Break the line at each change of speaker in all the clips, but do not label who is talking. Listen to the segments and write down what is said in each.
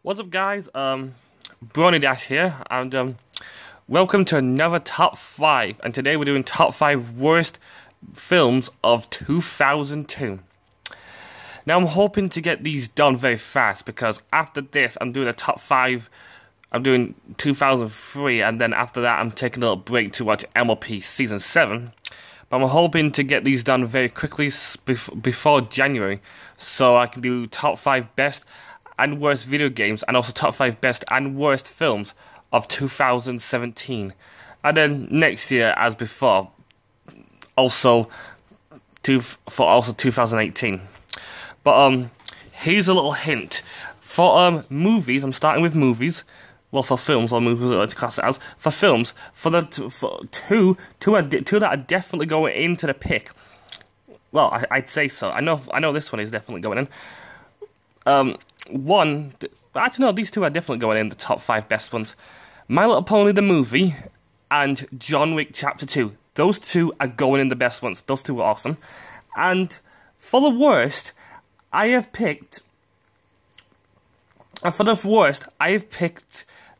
What's up, guys? Brony Dash here, and welcome to another top 5. And today we're doing top 5 worst films of 2002. Now I'm hoping to get these done very fast because after this I'm doing a top 5. I'm doing 2003, and then after that I'm taking a little break to watch MLP Season 7. But I'm hoping to get these done very quickly before January, so I can do top 5 best and worst video games, and also top 5 best and worst films of 2017. And then next year, as before, also 2018. But here's a little hint for movies. I'm starting with movies. Well, for films or movies, I like to class it as. For films, for two that are definitely going into the pick. Well, I'd say so. I know this one is definitely going in. One, actually no, these two are definitely going in the top 5 best ones. My Little Pony the movie and John Wick Chapter 2. Those two are going in the best ones. Those two are awesome. And for the worst, I have picked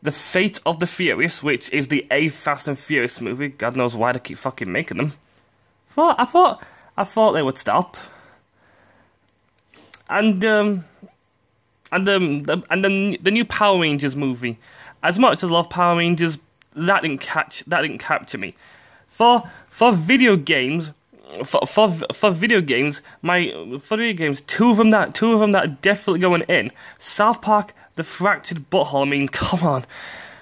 The Fate of the Furious, which is the 8th Fast and Furious movie. God knows why they keep fucking making them. I thought they would stop. And the new Power Rangers movie. As much as I love Power Rangers, that didn't capture me. For video games, two of them that are definitely going in. South Park, The Fractured Butthole. I mean, come on,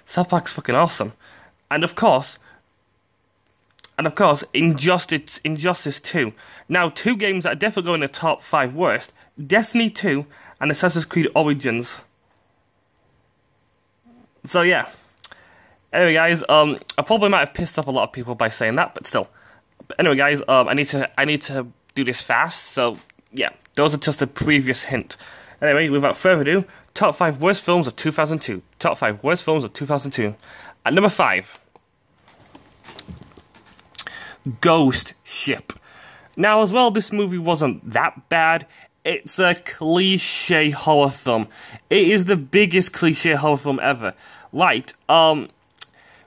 South Park's fucking awesome. And of course, Injustice 2. Now, two games that are definitely going in the top 5 worst: Destiny 2 and Assassin's Creed Origins. So yeah. Anyway, guys, I probably might have pissed off a lot of people by saying that, but still. But anyway, guys, I need to do this fast. So yeah, those are just a previous hint. Anyway, without further ado, top 5 worst films of 2002. Top 5 worst films of 2002. At number 5, Ghost Ship. Now, as well, this movie wasn't that bad. It's a cliche horror film. It is the biggest cliche horror film ever. Right,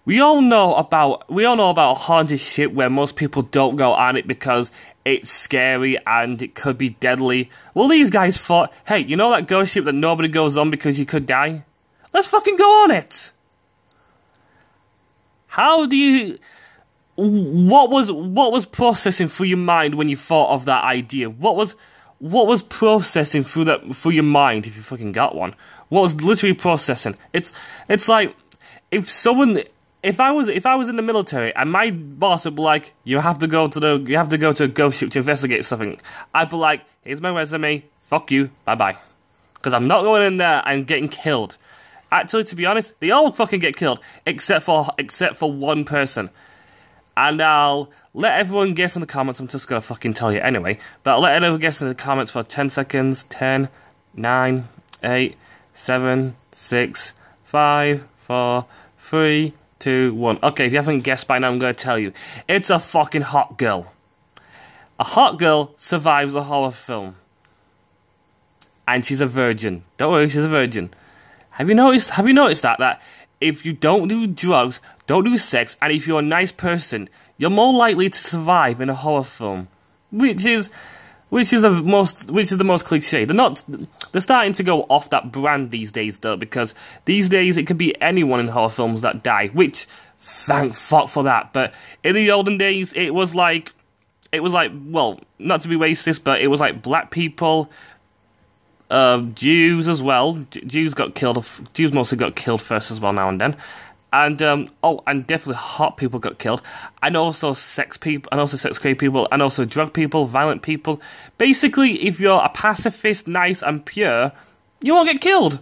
we all know about a haunted ship where most people don't go on it because it's scary and it could be deadly. Well, these guys thought, hey, you know that ghost ship that nobody goes on because you could die? Let's fucking go on it! What was processing through your mind when you thought of that idea? What was processing through your mind, if you fucking got one? What was literally processing? It's like if I was in the military and my boss would be like, you have to go to a ghost ship to investigate something, I'd be like, here's my resume, fuck you, bye bye, because I'm not going in there and getting killed. Actually, to be honest, they all fucking get killed except for one person. And I'll let everyone guess in the comments. I'm just gonna fucking tell you anyway. But I'll let everyone guess in the comments for 10 seconds. 10, 9, 8, 7, 6, 5, 4, 3, 2, 1. Okay, if you haven't guessed by now, I'm gonna tell you. It's a fucking hot girl. A hot girl survives a horror film. And she's a virgin. Don't worry, she's a virgin. Have you noticed that if you don't do drugs, don't do sex, and if you're a nice person, you're more likely to survive in a horror film, which is the most cliche. They're starting to go off that brand these days though, because these days it could be anyone in horror films that die, which thank fuck for that. But in the olden days, it was like, well, not to be racist, but it was like black people. Jews as well. Jews mostly got killed first as well now and then. And and definitely hot people got killed. And also sex people, and also sex crazy people, and also drug people, violent people. Basically, if you're a pacifist, nice and pure, you won't get killed.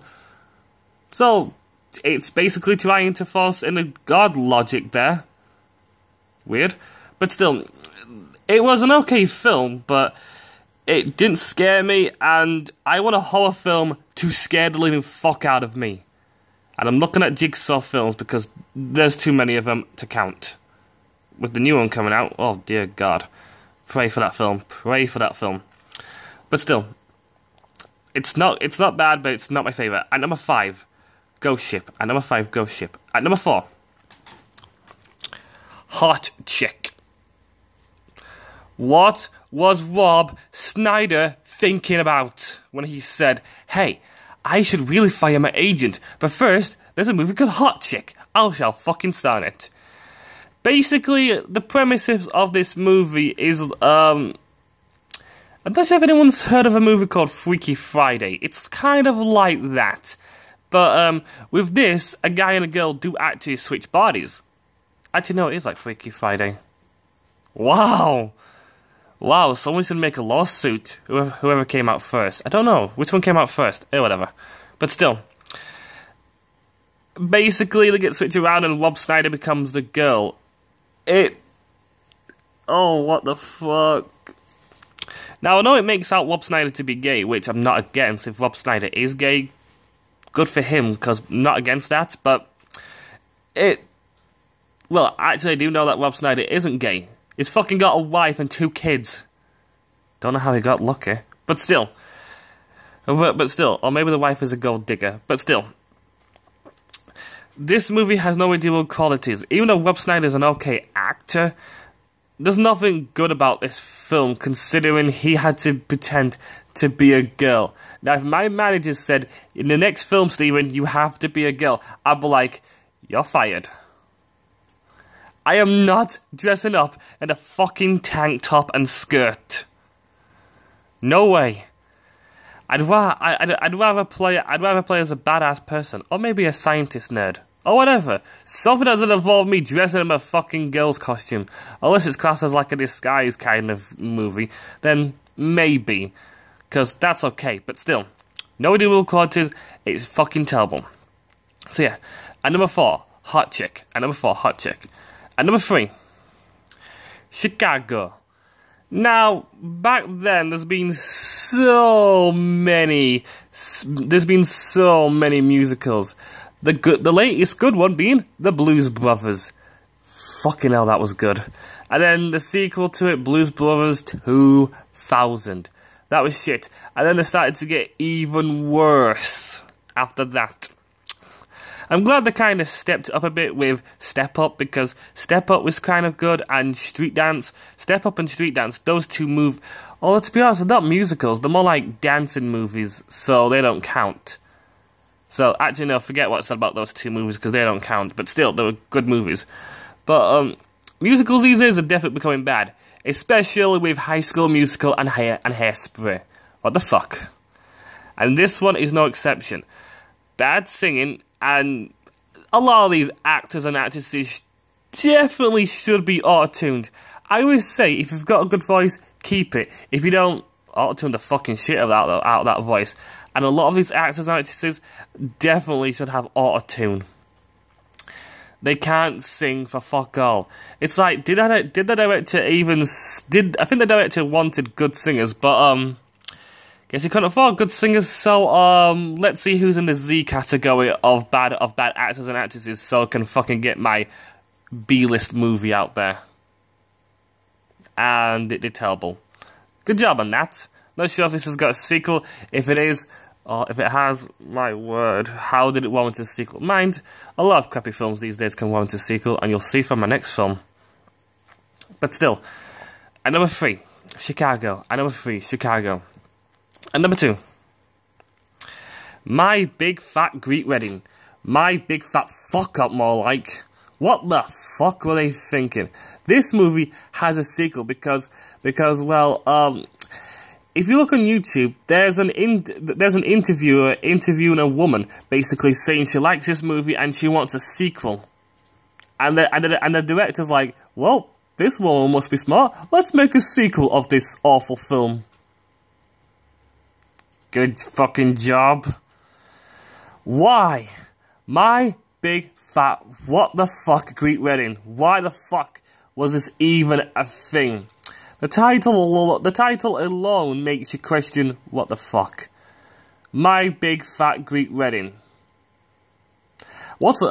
So it's basically trying to force in a god logic there. Weird. But still, it was an okay film, but it didn't scare me, and I want a horror film to scare the living fuck out of me. And I'm looking at Jigsaw films because there's too many of them to count. With the new one coming out, oh dear God. Pray for that film. Pray for that film. But still, It's not bad, but it's not my favorite. At number 5, Ghost Ship. At number 5, Ghost Ship. At number 4, Hot Chick. What was Rob Schneider thinking about when he said, hey, I should really fire my agent, but first, there's a movie called Hot Chick. I shall fucking star in it. Basically, the premises of this movie is, I'm not sure if anyone's heard of a movie called Freaky Friday. It's kind of like that. But, with this, a guy and a girl do actually switch bodies. Actually, no, it is like Freaky Friday. Wow! Wow, someone should make a lawsuit, whoever came out first. I don't know, which one came out first? Whatever. But still. Basically, they get switched around and Rob Schneider becomes the girl. Oh, what the fuck? Now, I know it makes out Rob Schneider to be gay, which I'm not against. If Rob Schneider is gay, good for him, because I'm not against that, but well, actually, I do know that Rob Schneider isn't gay. He's fucking got a wife and 2 kids. Don't know how he got lucky, but still. But still, or maybe the wife is a gold digger, but still. This movie has no redeemable qualities. Even though Rob Schneider is an okay actor, there's nothing good about this film, considering he had to pretend to be a girl. Now, if my manager said, in the next film, Steven, you have to be a girl, I'd be like, you're fired. I am not dressing up in a fucking tank top and skirt. No way. I'd rather play as a badass person, or maybe a scientist nerd, or whatever. Something that doesn't involve me dressing in a fucking girl's costume. Unless it's classed as like a disguise kind of movie, then maybe. Because that's okay, but still. No redeemable qualities, it's fucking terrible. So yeah, at number 4, Hot Chick. At number 4, Hot Chick. At number 3, Chicago. Now, back then, there's been so many musicals. The latest good one being The Blues Brothers. Fucking hell, that was good. And then the sequel to it, Blues Brothers 2000. That was shit. And then they started to get even worse after that. I'm glad they kind of stepped up a bit with Step Up, because Step Up was kind of good, and Street Dance, Step Up and Street Dance, those two move, although to be honest, they're not musicals, they're more like dancing movies, so they don't count. So, actually no, forget what I said about those 2 movies, because they don't count, but still, they were good movies. But, musicals these days are definitely becoming bad, especially with High School Musical and Hairspray. What the fuck? And this one is no exception. Bad singing, and a lot of these actors and actresses definitely should be auto-tuned. I always say, if you've got a good voice, keep it. If you don't, auto-tune the fucking shit out of that voice. And a lot of these actors and actresses definitely should have auto-tune. They can't sing for fuck all. It's like, did the director even... I think the director wanted good singers, but, guess you couldn't afford good singers, so, let's see who's in the Z category of bad actors and actresses, so I can fucking get my B-list movie out there. And it did terrible. Good job on that. Not sure if this has got a sequel. If it is, or if it has, my word, how did it warrant a sequel? Mind, a lot of crappy films these days can warrant a sequel, and you'll see from my next film. But still, at number 3, Chicago. At number 3, Chicago. And number 2, My Big Fat Greek Wedding. My Big Fat Fuck Up, more like. What the fuck were they thinking? This movie has a sequel because well, if you look on YouTube, there's an interviewer interviewing a woman, basically saying she likes this movie and she wants a sequel. And the director's like, well, this woman must be smart. Let's make a sequel of this awful film. Good fucking job. Why? My Big Fat what the fuck Greek Wedding? Why the fuck was this even a thing? The title alone makes you question what the fuck. My Big Fat Greek Wedding.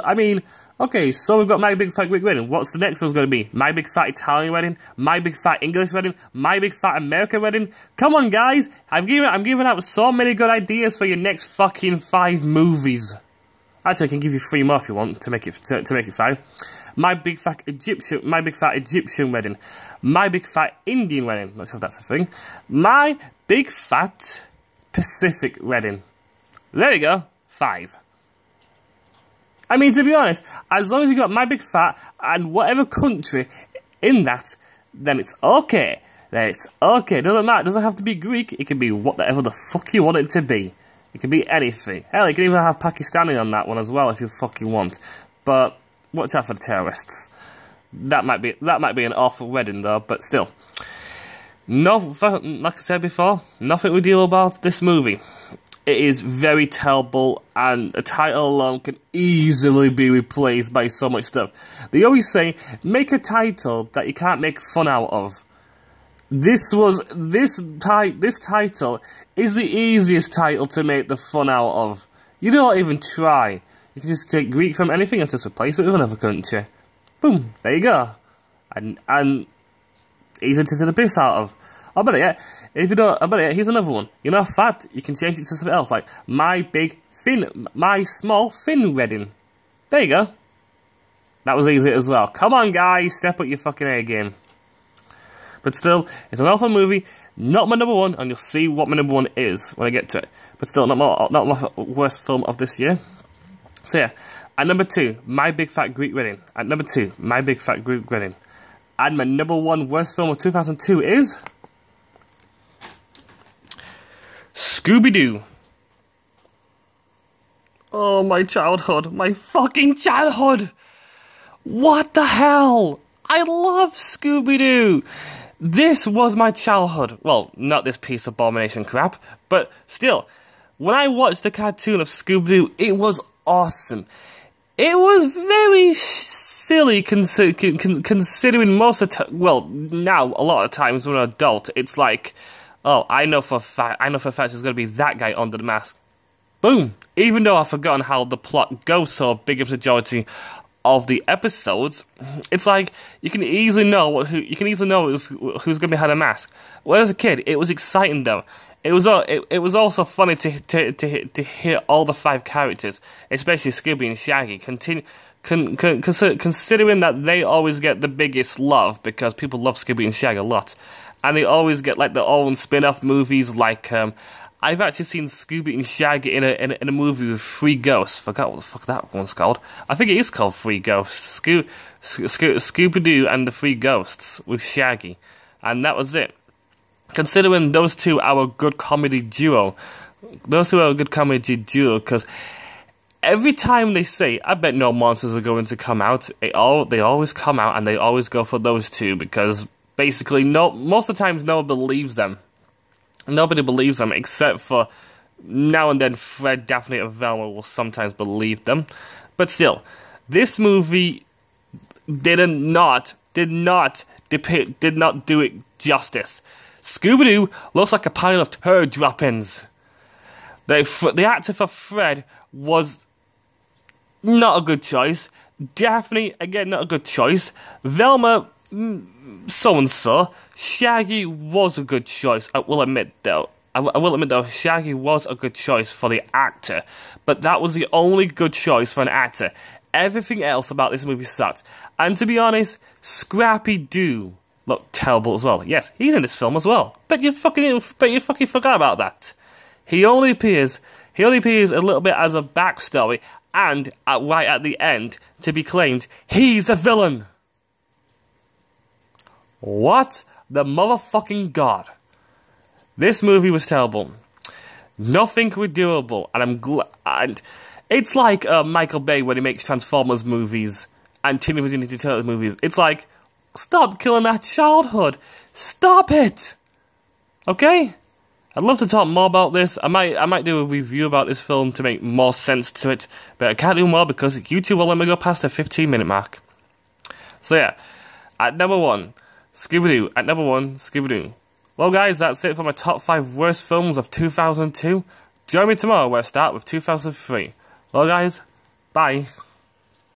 I mean, Okay, so we've got My Big Fat Greek Wedding. What's the next one's going to be? My Big Fat Italian Wedding? My Big Fat English Wedding? My Big Fat American Wedding? Come on, guys! I'm giving out so many good ideas for your next fucking 5 movies. Actually, I can give you 3 more if you want to make it 5. My Big Fat Egyptian Wedding. My Big Fat Indian Wedding. Not sure if that's a thing. My Big Fat Pacific Wedding. There you go. 5. I mean, to be honest, as long as you got My Big Fat and whatever country in that, then it's okay. Then it's okay. It doesn't matter. It doesn't have to be Greek. It can be whatever the fuck you want it to be. It can be anything. Hell, you can even have Pakistani on that one as well if you fucking want. But watch out for the terrorists. That might be an awful wedding though. But still, no. Like I said before, nothing we deal about this movie. It is very terrible, and a title alone can easily be replaced by so much stuff. They always say, make a title that you can't make fun out of. This title is the easiest title to make the fun out of. You don't even try. You can just take Greek from anything and just replace it with another country. Boom, there you go. And easy to take the piss out of. I bet it, if you don't, I bet it, here's another one. You know, fat, you can change it to something else, like My Small Fin Wedding. There you go. That was easy as well. Come on, guys, step up your fucking A game. But still, it's an awful movie, not my number 1, and you'll see what my number 1 is when I get to it. But still, not my worst film of this year. So yeah, at number 2, My Big Fat Greek Wedding. At number 2, My Big Fat Greek Wedding. And my number 1 worst film of 2002 is Scooby-Doo. Oh, my childhood. My fucking childhood. What the hell? I love Scooby-Doo. This was my childhood. Well, not this piece of abomination crap, but still, when I watched the cartoon of Scooby-Doo, it was awesome. It was very silly considering most of the time. Well, now, a lot of times when I'm an adult, it's like, oh, I know for a fact there's going to be that guy under the mask. Boom! Even though I've forgotten how the plot goes so big of a majority of the episodes, it's like you can easily know who's going to be behind a mask. Well, as a kid, it was exciting though. It was also funny to hear all the 5 characters, especially Scooby and Shaggy, considering that they always get the biggest love because people love Scooby and Shaggy a lot. And they always get like their own spin-off movies. Like I've actually seen Scooby and Shaggy in a movie with 3 ghosts. Forgot what the fuck that one's called. I think it is called 3 Ghosts. Scooby-Doo and the 3 Ghosts with Shaggy, and that was it. Considering those two are a good comedy duo, because every time they say, "I bet no monsters are going to come out," they always come out and they always go for those two because. Basically, most of the times, no one believes them. Nobody believes them, except for now and then Fred, Daphne, and Velma will sometimes believe them. But still, this movie did not do it justice. Scooby-Doo looks like a pile of turd droppings. The actor for Fred was not a good choice. Daphne, again, not a good choice. Velma, so-and-so. Shaggy was a good choice, I will admit though. Shaggy was a good choice for the actor, but that was the only good choice for an actor. Everything else about this movie sucked. And to be honest, Scrappy-Doo looked terrible as well. Yes, he's in this film as well. But you fucking forgot about that. He only appears a little bit as a backstory, and right at the end, to be claimed, he's the villain. What the motherfucking god? This movie was terrible. Nothing was doable, and I'm glad. And it's like Michael Bay when he makes Transformers movies and Teenage Mutant Ninja Turtles movies. It's like, stop killing our childhood. Stop it. Okay? I'd love to talk more about this. I might do a review about this film to make more sense to it, but I can't do more because YouTube won't let me go past the 15-minute mark. So yeah, at number 1, Scooby-Doo. At number 1, Scooby-Doo. Well guys, that's it for my top 5 worst films of 2002. Join me tomorrow where I start with 2003. Well guys, bye.